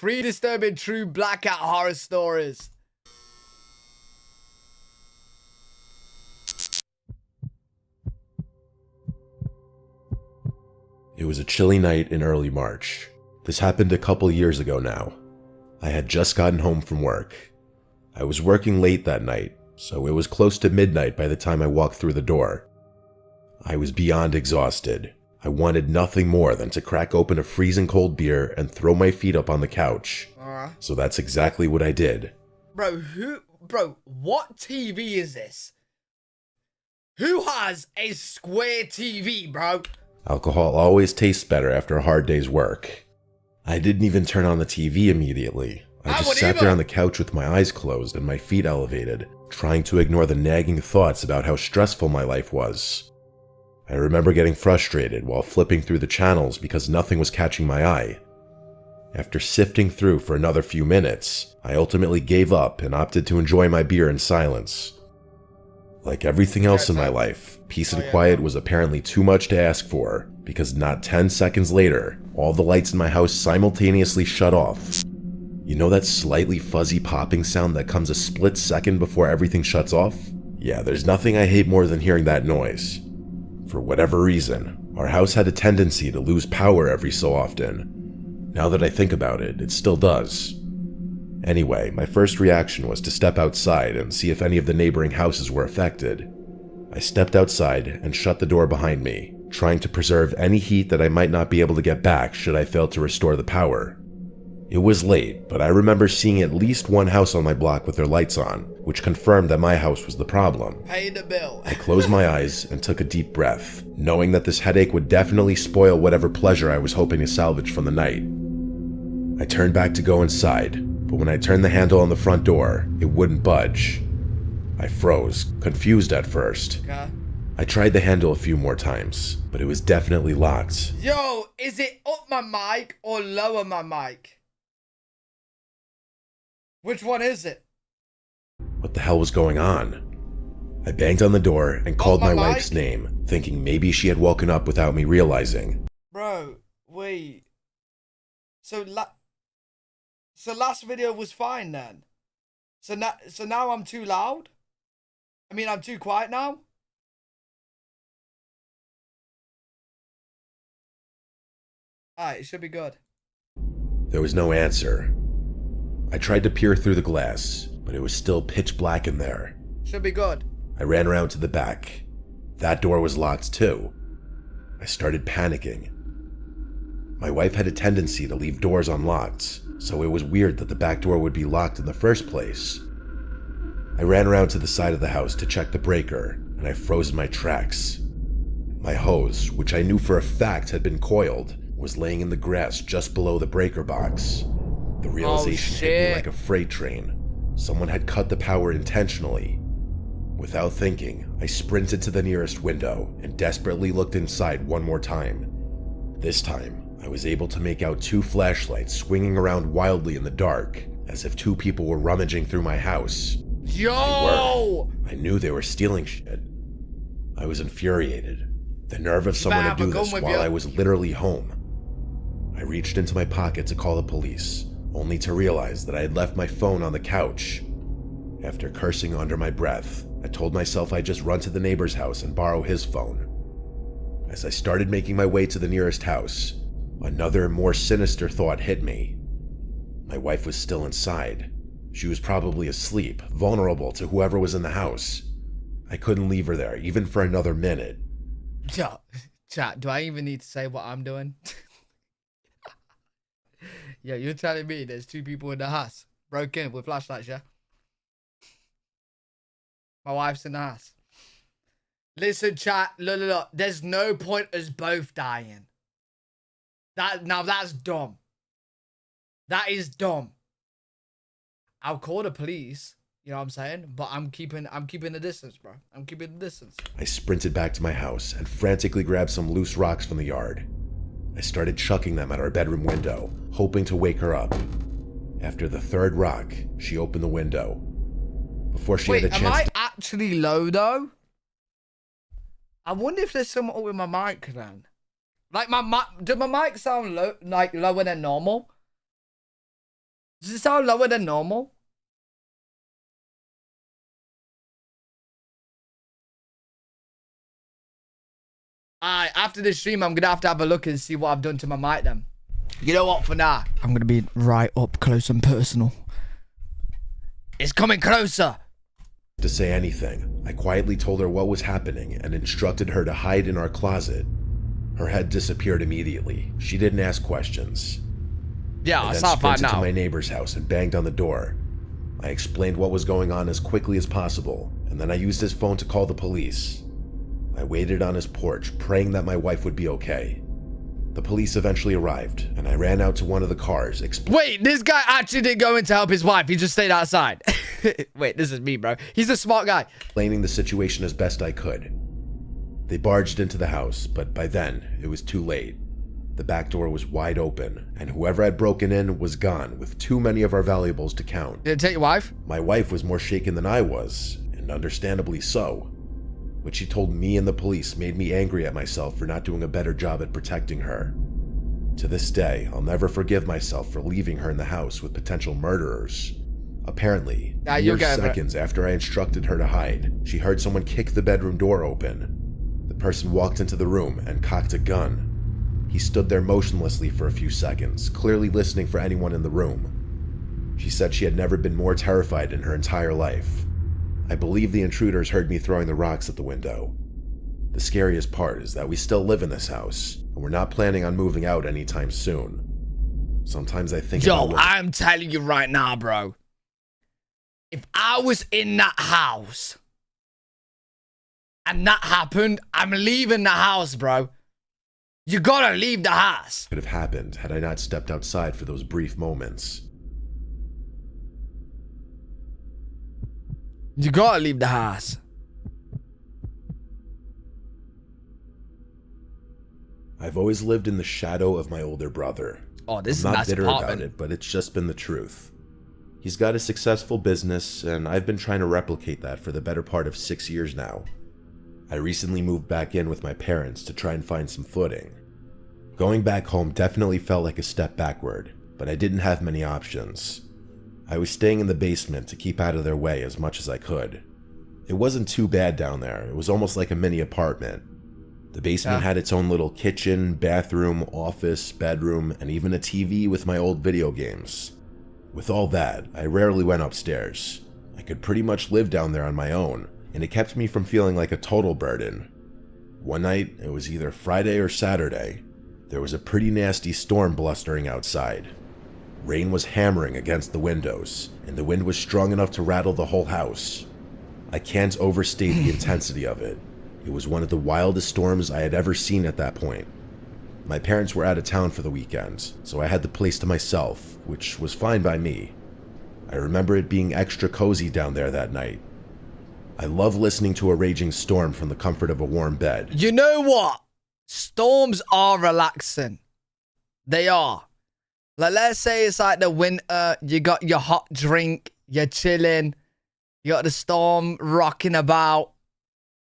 3 disturbing true Blackout horror stories. It was a chilly night in early March. This happened a couple years ago now. I had just gotten home from work. I was working late that night, so it was close to midnight by the time I walked through the door. I was beyond exhausted. I wanted nothing more than to crack open a freezing cold beer and throw my feet up on the couch. So that's exactly what I did. Bro, what TV is this? Who has a square TV, bro? Alcohol always tastes better after a hard day's work. I didn't even turn on the TV immediately. I just sat there on the couch with my eyes closed and my feet elevated, trying to ignore the nagging thoughts about how stressful my life was. I remember getting frustrated while flipping through the channels because nothing was catching my eye. After sifting through for another few minutes, I ultimately gave up and opted to enjoy my beer in silence. Like everything else in my life, peace and quiet was apparently too much to ask for, because not 10 seconds later, all the lights in my house simultaneously shut off. You know that slightly fuzzy popping sound that comes a split second before everything shuts off? Yeah, there's nothing I hate more than hearing that noise. For whatever reason, our house had a tendency to lose power every so often. Now that I think about it, it still does. Anyway, my first reaction was to step outside and see if any of the neighboring houses were affected. I stepped outside and shut the door behind me, trying to preserve any heat that I might not be able to get back should I fail to restore the power. It was late, but I remember seeing at least one house on my block with their lights on, which confirmed that my house was the problem. Pay the bill. I closed my eyes and took a deep breath, knowing that this headache would definitely spoil whatever pleasure I was hoping to salvage from the night. I turned back to go inside, but when I turned the handle on the front door, it wouldn't budge. I froze, confused at first. Okay. I tried the handle a few more times, but it was definitely locked. Yo, is it up my mic or lower my mic? Which one is it? What the hell was going on? I banged on the door and called my my wife's name, thinking maybe she had woken up without me realizing. Bro, wait. So last video was fine then. So now I'm too loud? I mean, I'm too quiet now? Alright, it should be good. There was no answer. I tried to peer through the glass, but it was still pitch black in there. Should be good. I ran around to the back. That door was locked too. I started panicking. My wife had a tendency to leave doors unlocked, so it was weird that the back door would be locked in the first place. I ran around to the side of the house to check the breaker, and I froze in my tracks. My hose, which I knew for a fact had been coiled, was laying in the grass just below the breaker box. The realization hit me like a freight train. Someone had cut the power intentionally. Without thinking, I sprinted to the nearest window and desperately looked inside one more time. This time, I was able to make out 2 flashlights swinging around wildly in the dark, as if 2 people were rummaging through my house. Yo! I knew they were stealing shit. I was infuriated. The nerve of someone to do this while I was literally home. I reached into my pocket to call the police, only to realize that I had left my phone on the couch. After cursing under my breath, I told myself I'd just run to the neighbor's house and borrow his phone. As I started making my way to the nearest house, another, more sinister thought hit me. My wife was still inside. She was probably asleep, vulnerable to whoever was in the house. I couldn't leave her there, even for another minute. Chat, do I even need to say what I'm doing? Yeah, you're telling me there's 2 people in the house, broke in with flashlights, yeah? My wife's in the house. Listen, chat, look, there's no point us both dying. Now that's dumb. That is dumb. I'll call the police, you know what I'm saying? But I'm keeping the distance, bro. I'm keeping the distance. I sprinted back to my house and frantically grabbed some loose rocks from the yard. I started chucking them at our bedroom window, hoping to wake her up. After the 3rd rock, she opened the window. Before she had a chance. Am I actually low though? I wonder if there's something up with my mic then. Like my mic, did my mic sound low, like lower than normal? Does it sound lower than normal? Alright, after this stream, I'm gonna have a look and see what I've done to my mic then. You know what, for now, I'm gonna be right up close and personal. It's coming closer. To say anything, I quietly told her what was happening and instructed her to hide in our closet. Her head disappeared immediately. She didn't ask questions. Yeah, I then sprinted to my neighbor's house and banged on the door. I explained what was going on as quickly as possible, and then I used his phone to call the police. I waited on his porch, praying that my wife would be okay. The police eventually arrived, and I ran out to one of the cars. Wait, this guy actually didn't go in to help his wife. He just stayed outside. Wait, this is me, bro. He's a smart guy. Explaining the situation as best I could. They barged into the house, but by then, it was too late. The back door was wide open, and whoever had broken in was gone, with too many of our valuables to count. Did it take your wife? My wife was more shaken than I was, and understandably so. What she told me and the police made me angry at myself for not doing a better job at protecting her. To this day, I'll never forgive myself for leaving her in the house with potential murderers. Apparently, mere seconds after I instructed her to hide, she heard someone kick the bedroom door open. The person walked into the room and cocked a gun. He stood there motionlessly for a few seconds, clearly listening for anyone in the room. She said she had never been more terrified in her entire life. I believe the intruders heard me throwing the rocks at the window. The scariest part is that we still live in this house, and we're not planning on moving out anytime soon. Sometimes I think I'm telling you right now, bro. If I was in that house and that happened, I'm leaving the house, bro. You gotta leave the house. Could have happened had I not stepped outside for those brief moments. You gotta leave the house. I've always lived in the shadow of my older brother. Oh, this is I'm not nice bitter apartment. about it, but it's just been the truth. He's got a successful business, and I've been trying to replicate that for the better part of 6 years now. I recently moved back in with my parents to try and find some footing. Going back home definitely felt like a step backward, but I didn't have many options. I was staying in the basement to keep out of their way as much as I could. It wasn't too bad down there. It was almost like a mini apartment. The basement had its own little kitchen, bathroom, office, bedroom, and even a TV with my old video games. With all that, I rarely went upstairs. I could pretty much live down there on my own, and it kept me from feeling like a total burden. One night, it was either Friday or Saturday, there was a pretty nasty storm blustering outside. Rain was hammering against the windows, and the wind was strong enough to rattle the whole house. I can't overstate the intensity of it. It was one of the wildest storms I had ever seen at that point. My parents were out of town for the weekend, so I had the place to myself, which was fine by me. I remember it being extra cozy down there that night. I love listening to a raging storm from the comfort of a warm bed. You know what? Storms are relaxing. They are. Like, let's say it's like the winter, you got your hot drink, you're chilling, you got the storm rocking about.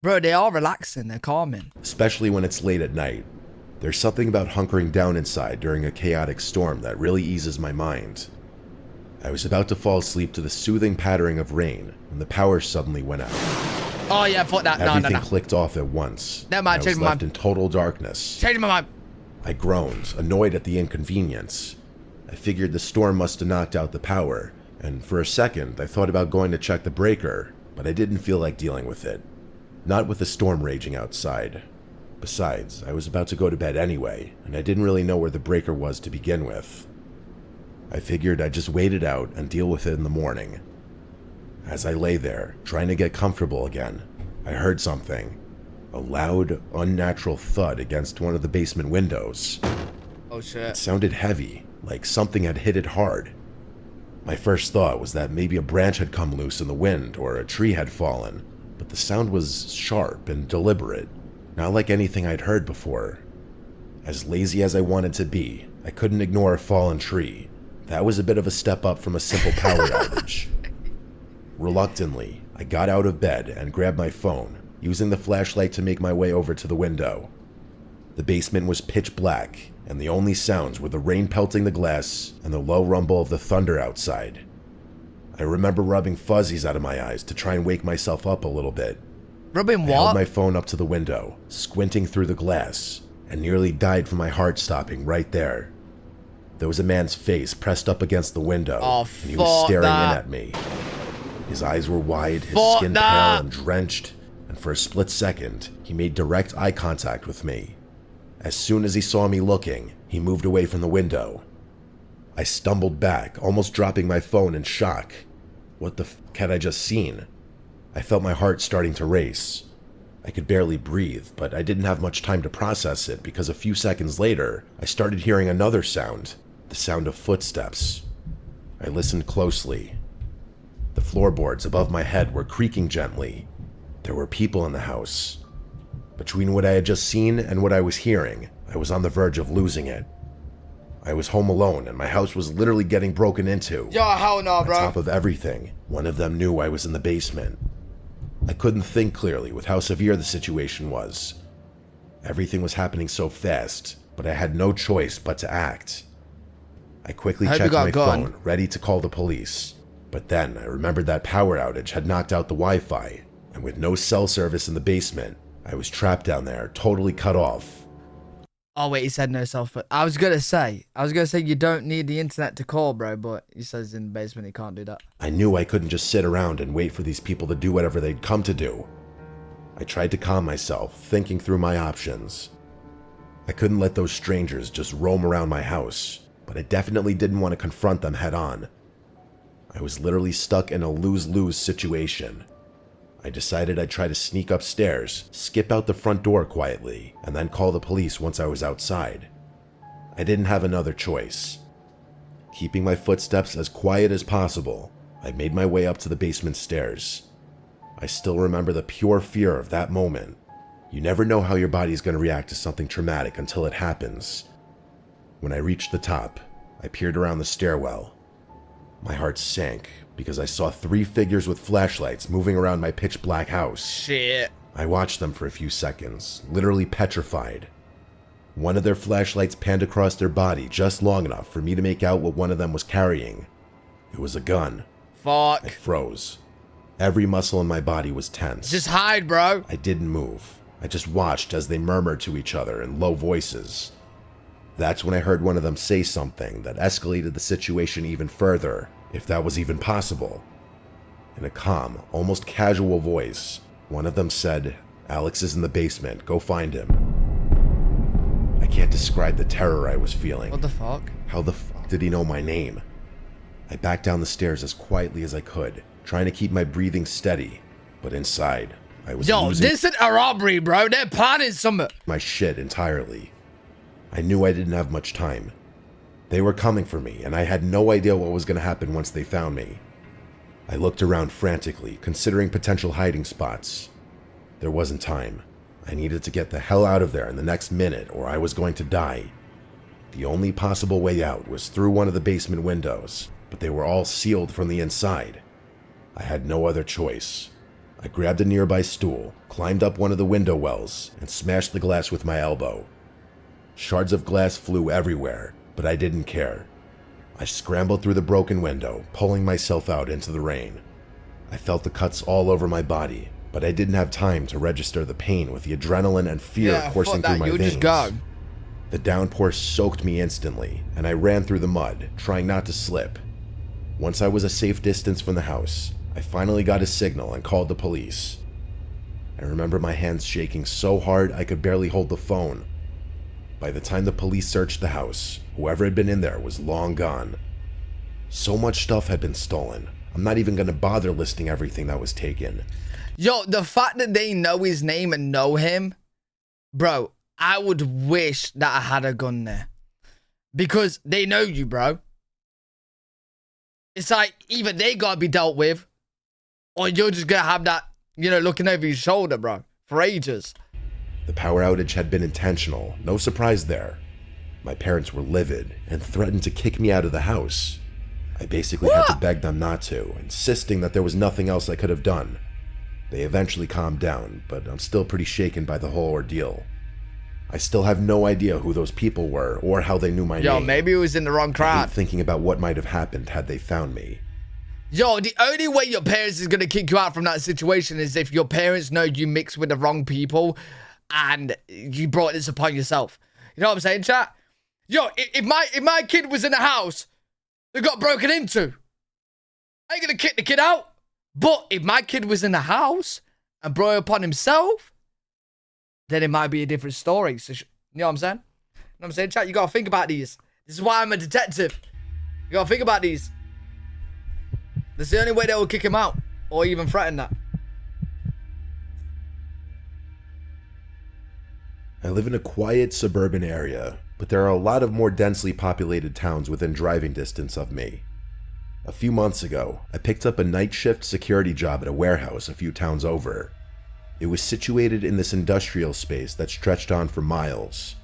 Bro, they are relaxing, they're calming. Especially when it's late at night. There's something about hunkering down inside during a chaotic storm that really eases my mind. I was about to fall asleep to the soothing pattering of rain when the power suddenly went out. Oh yeah, fuck that. Everything clicked off at once. Never mind, I was left in total darkness. Change my mind. I groaned, annoyed at the inconvenience. I figured the storm must have knocked out the power, and for a second I thought about going to check the breaker, but I didn't feel like dealing with it. Not with the storm raging outside. Besides, I was about to go to bed anyway, and I didn't really know where the breaker was to begin with. I figured I'd just wait it out and deal with it in the morning. As I lay there, trying to get comfortable again, I heard something. A loud, unnatural thud against one of the basement windows. Oh shit. It sounded heavy, like something had hit it hard. My first thought was that maybe a branch had come loose in the wind or a tree had fallen, but the sound was sharp and deliberate, not like anything I'd heard before. As lazy as I wanted to be, I couldn't ignore a fallen tree. That was a bit of a step up from a simple power outage. Reluctantly, I got out of bed and grabbed my phone, using the flashlight to make my way over to the window. The basement was pitch black, and the only sounds were the rain pelting the glass and the low rumble of the thunder outside. I remember rubbing fuzzies out of my eyes to try and wake myself up a little bit. Rubbing I what? held my phone up to the window, squinting through the glass, and nearly died from my heart stopping right there. There was a man's face pressed up against the window, and he was staring in at me. His eyes were wide, his skin pale and drenched, and for a split second, he made direct eye contact with me. As soon as he saw me looking, he moved away from the window. I stumbled back, almost dropping my phone in shock. What the fuck had I just seen? I felt my heart starting to race. I could barely breathe, but I didn't have much time to process it because a few seconds later, I started hearing another sound, the sound of footsteps. I listened closely. The floorboards above my head were creaking gently. There were people in the house. Between what I had just seen and what I was hearing, I was on the verge of losing it. I was home alone, and my house was literally getting broken into. Yo, hell no, bro. On top of everything, one of them knew I was in the basement. I couldn't think clearly with how severe the situation was. Everything was happening so fast, but I had no choice but to act. I quickly checked my phone, ready to call the police. But then I remembered that power outage had knocked out the Wi-Fi, and with no cell service in the basement, I was trapped down there, totally cut off. Oh, wait, he said no cell phone. I was going to say you don't need the internet to call, bro, but he says in the basement he can't do that. I knew I couldn't just sit around and wait for these people to do whatever they'd come to do. I tried to calm myself, thinking through my options. I couldn't let those strangers just roam around my house, but I definitely didn't want to confront them head on. I was literally stuck in a lose-lose situation. I decided I'd try to sneak upstairs, skip out the front door quietly, and then call the police once I was outside. I didn't have another choice. Keeping my footsteps as quiet as possible, I made my way up to the basement stairs. I still remember the pure fear of that moment. You never know how your body's going to react to something traumatic until it happens. When I reached the top, I peered around the stairwell. My heart sank because I saw 3 figures with flashlights moving around my pitch-black house. Shit. I watched them for a few seconds, literally petrified. One of their flashlights panned across their body just long enough for me to make out what one of them was carrying. It was a gun. Fuck. I froze. Every muscle in my body was tense. Just hide, bro. I didn't move. I just watched as they murmured to each other in low voices. That's when I heard one of them say something that escalated the situation even further, if that was even possible. In a calm, almost casual voice, one of them said, "Alex is in the basement, go find him." I can't describe the terror I was feeling. What the fuck? How the fuck did he know my name? I backed down the stairs as quietly as I could, trying to keep my breathing steady, but inside, I was losing this isn't a robbery, bro. They're planning something. My shit entirely. I knew I didn't have much time. They were coming for me, and I had no idea what was going to happen once they found me. I looked around frantically, considering potential hiding spots. There wasn't time. I needed to get the hell out of there in the next minute, or I was going to die. The only possible way out was through one of the basement windows, but they were all sealed from the inside. I had no other choice. I grabbed a nearby stool, climbed up one of the window wells, and smashed the glass with my elbow. Shards of glass flew everywhere, but I didn't care. I scrambled through the broken window, pulling myself out into the rain. I felt the cuts all over my body, but I didn't have time to register the pain with the adrenaline and fear coursing through my veins. The downpour soaked me instantly, and I ran through the mud, trying not to slip. Once I was a safe distance from the house, I finally got a signal and called the police. I remember my hands shaking so hard I could barely hold the phone. By the time the police searched the house, whoever had been in there was long gone. So much stuff had been stolen. I'm not even going to bother listing everything that was taken. Yo, the fact that they know his name and know him, bro, I would wish that I had a gun there. Because they know you, bro. It's like, either they gotta be dealt with, or you're just gonna have that, looking over your shoulder, bro, for ages. The power outage had been intentional, no surprise there. My parents were livid and threatened to kick me out of the house. I basically had to beg them not to, insisting that there was nothing else I could have done. They eventually calmed down, but I'm still pretty shaken by the whole ordeal. I still have no idea who those people were or how they knew my name. Yo, maybe it was in the wrong I crowd. hate thinking about what might have happened had they found me. Yo, the only way your parents is going to kick you out from that situation is if your parents know you mixed with the wrong people and you brought this upon yourself. You know what I'm saying, chat? Yo, if my kid was in the house that got broken into, I ain't going to kick the kid out. But if my kid was in the house and brought it upon himself, then it might be a different story. So, you know what I'm saying? You know what I'm saying, chat? You got to think about these. This is why I'm a detective. You got to think about these. That's the only way they will kick him out or even threaten that. I live in a quiet suburban area, but there are a lot of more densely populated towns within driving distance of me. A few months ago, I picked up a night shift security job at a warehouse a few towns over. It was situated in this industrial space that stretched on for miles.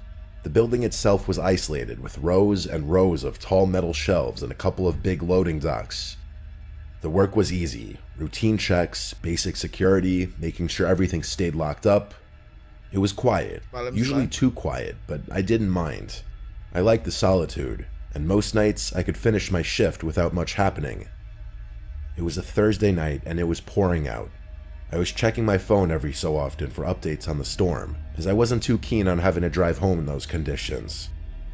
The building itself was isolated with rows and rows of tall metal shelves and a couple of big loading docks. The work was easy, routine checks, basic security, making sure everything stayed locked up. It was quiet, usually too quiet, but I didn't mind. I liked the solitude, and most nights I could finish my shift without much happening. It was a Thursday night and it was pouring out. I was checking my phone every so often for updates on the storm, as I wasn't too keen on having to drive home in those conditions.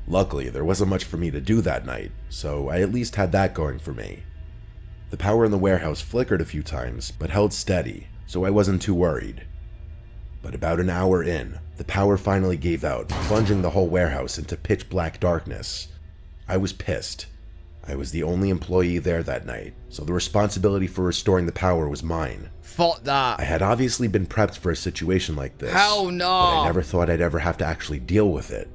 Luckily, there wasn't much for me to do that night, so I at least had that going for me. The power in the warehouse flickered a few times, but held steady, so I wasn't too worried. But about an hour in, the power finally gave out, plunging the whole warehouse into pitch black darkness. I was pissed. I was the only employee there that night, so the responsibility for restoring the power was mine. Fuck that. I had obviously been prepped for a situation like this. Hell no. But I never thought I'd ever have to actually deal with it.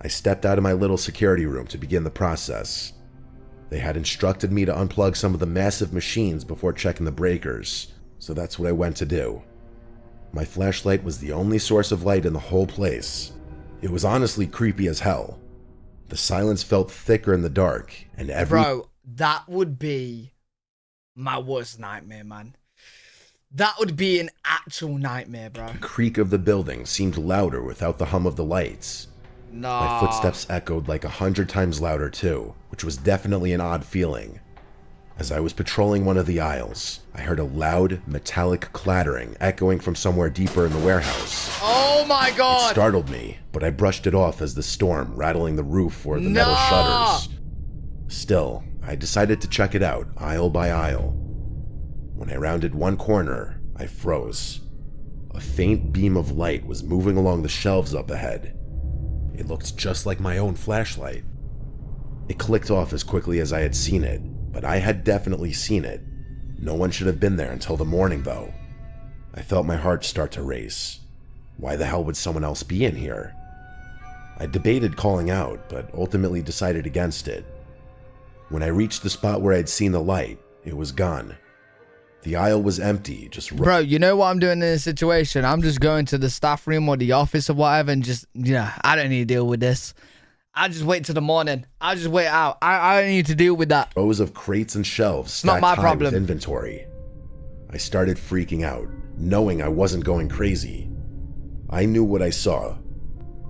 I stepped out of my little security room to begin the process. They had instructed me to unplug some of the massive machines before checking the breakers, so that's what I went to do. My flashlight was the only source of light in the whole place. It was honestly creepy as hell. The silence felt thicker in the dark, and Bro, that would be my worst nightmare, man. That would be an actual nightmare, bro. The creak of the building seemed louder without the hum of the lights. No. My footsteps echoed like 100 times louder too, which was definitely an odd feeling. As I was patrolling one of the aisles, I heard a loud, metallic clattering echoing from somewhere deeper in the warehouse. Oh my god! It startled me, but I brushed it off as the storm rattling the roof or the metal shutters. Still, I decided to check it out, aisle by aisle. When I rounded one corner, I froze. A faint beam of light was moving along the shelves up ahead. It looked just like my own flashlight. It clicked off as quickly as I had seen it, but I had definitely seen it. No one should have been there until the morning, though. I felt my heart start to race. Why the hell would someone else be in here? I debated calling out, but ultimately decided against it. When I reached the spot where I'd seen the light, it was gone. The aisle was empty, just... Bro, you know what I'm doing in this situation? I'm just going to the staff room or the office or whatever and just, I don't need to deal with this. I'll just wait till the morning. I'll just wait out. I don't need to deal with that. Rows of crates and shelves It's not stacked my high problem. with inventory. I started freaking out, knowing I wasn't going crazy. I knew what I saw.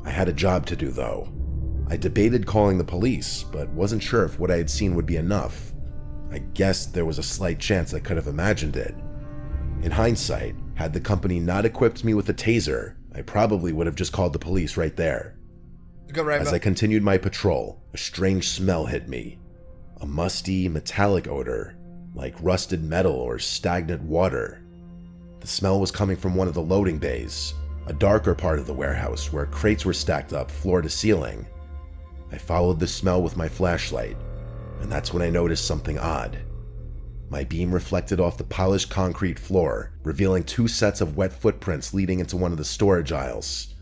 I had a job to do, though. I debated calling the police, but wasn't sure if what I had seen would be enough. I guessed there was a slight chance I could have imagined it. In hindsight, had the company not equipped me with a taser, I probably would have just called the police right there. As I continued my patrol, a strange smell hit me. A musty, metallic odor, like rusted metal or stagnant water. The smell was coming from one of the loading bays, a darker part of the warehouse where crates were stacked up floor to ceiling. I followed the smell with my flashlight, and that's when I noticed something odd. My beam reflected off the polished concrete floor, revealing 2 sets of wet footprints leading into one of the storage aisles.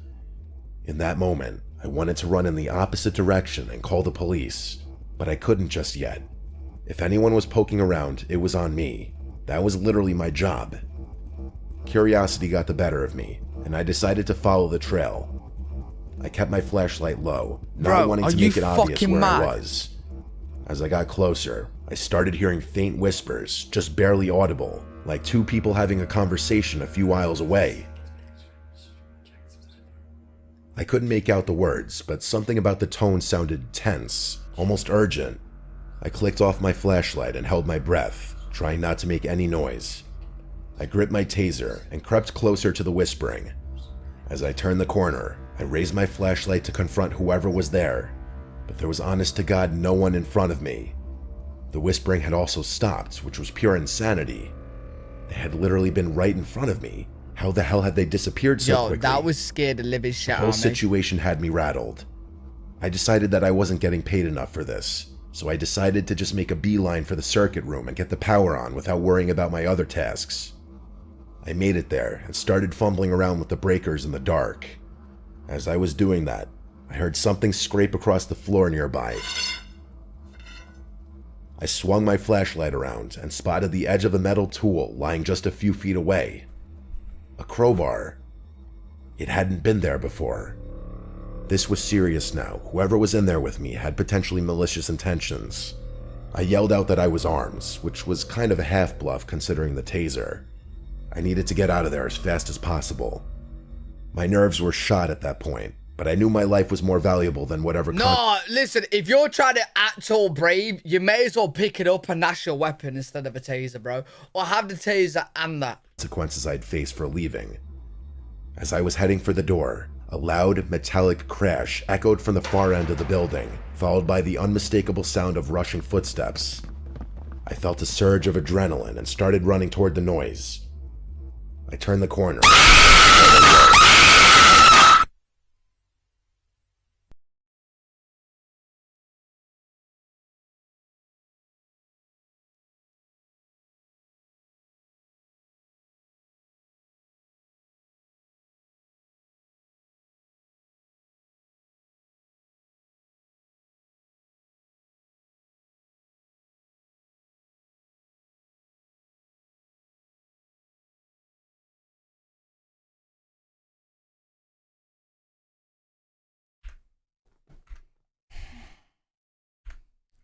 In that moment, I wanted to run in the opposite direction and call the police, but I couldn't just yet. If anyone was poking around, it was on me. That was literally my job. Curiosity got the better of me, and I decided to follow the trail. I kept my flashlight low, not wanting to make it obvious where I was. As I got closer, I started hearing faint whispers, just barely audible, like 2 people having a conversation a few aisles away. I couldn't make out the words, but something about the tone sounded tense, almost urgent. I clicked off my flashlight and held my breath, trying not to make any noise. I gripped my taser and crept closer to the whispering. As I turned the corner, I raised my flashlight to confront whoever was there, but there was honest to God no one in front of me. The whispering had also stopped, which was pure insanity. They had literally been right in front of me. How the hell had they disappeared so quickly? That was scared to live his shit out of me. The whole situation had me rattled. I decided that I wasn't getting paid enough for this, so I decided to just make a beeline for the circuit room and get the power on without worrying about my other tasks. I made it there and started fumbling around with the breakers in the dark. As I was doing that, I heard something scrape across the floor nearby. I swung my flashlight around and spotted the edge of a metal tool lying just a few feet away. A crowbar. It hadn't been there before. This was serious now. Whoever was in there with me had potentially malicious intentions. I yelled out that I was armed, which was kind of a half-bluff considering the taser. I needed to get out of there as fast as possible. My nerves were shot at that point, but I knew my life was more valuable than whatever... No, listen, if you're trying to act all brave, you may as well pick it up and that's your weapon instead of a taser, bro. Or have the taser and that. Consequences I'd face for leaving. As I was heading for the door, a loud, metallic crash echoed from the far end of the building, followed by the unmistakable sound of rushing footsteps. I felt a surge of adrenaline and started running toward the noise. I turned the corner.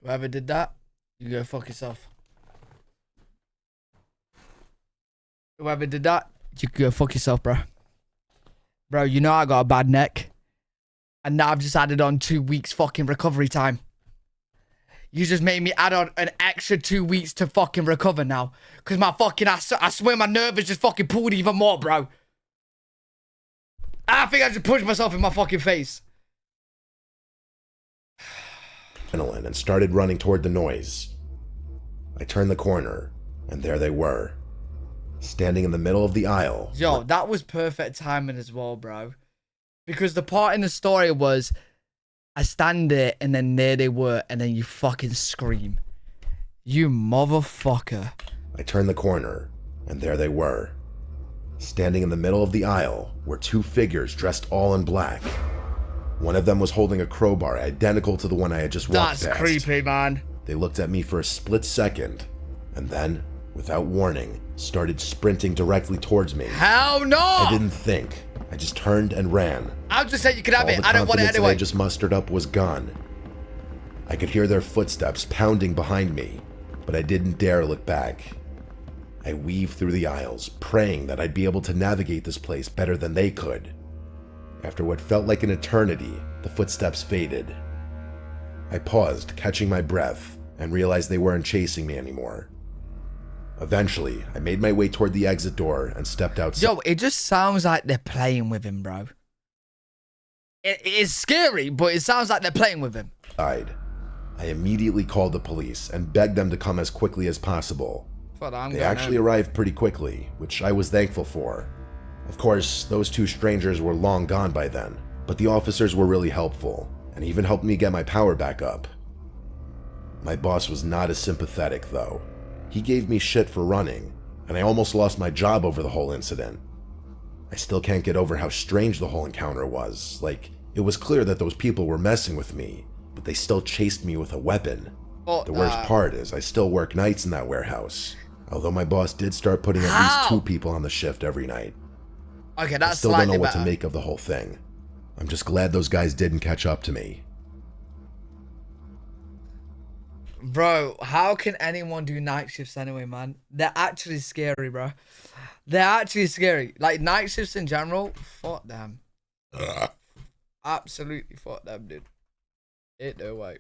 Whoever did that, you go fuck yourself. Whoever did that, you go fuck yourself, bro. Bro, you know I got a bad neck. And now I've just added on 2 weeks fucking recovery time. You just made me add on an extra 2 weeks to fucking recover now. Because my fucking ass, I swear my nerve is just fucking pulled even more, bro. I think I just punched myself in my fucking face. And started running toward the noise. I turned the corner, and there they were, standing in the middle of the aisle. Yo, that was perfect timing as well, bro. Because the part in the story was, I stand there, and then there they were, and then you fucking scream. You motherfucker. I turned the corner, and there they were. Standing in the middle of the aisle were two figures dressed all in black. One of them was holding a crowbar identical to the one I had just walked past. That's creepy, man. They looked at me for a split second, and then, without warning, started sprinting directly towards me. Hell no! I didn't think. I just turned and ran. I was just saying you could have All it. the I don't want it confidence anyway. I just mustered up was gone. I could hear their footsteps pounding behind me, but I didn't dare look back. I weaved through the aisles, praying that I'd be able to navigate this place better than they could. After what felt like an eternity, the footsteps faded. I paused, catching my breath, and realized they weren't chasing me anymore. Eventually, I made my way toward the exit door and stepped outside. Yo, it just sounds like they're playing with him, bro. It is scary, but it sounds like they're playing with him. I immediately called the police and begged them to come as quickly as possible. They actually arrived pretty quickly, which I was thankful for. Of course, those two strangers were long gone by then, but the officers were really helpful, and even helped me get my power back up. My boss was not as sympathetic, though. He gave me shit for running, and I almost lost my job over the whole incident. I still can't get over how strange the whole encounter was. Like, it was clear that those people were messing with me, but they still chased me with a weapon. The worst part is I still work nights in that warehouse, although my boss did start putting at least 2 people on the shift every night. Okay, that's I still don't know what better. to make of the whole thing. I'm just glad those guys didn't catch up to me. Bro, how can anyone do night shifts anyway, man? They're actually scary, bro. They're actually scary. Like, night shifts in general, fuck them. Absolutely fuck them, dude. Ain't no way.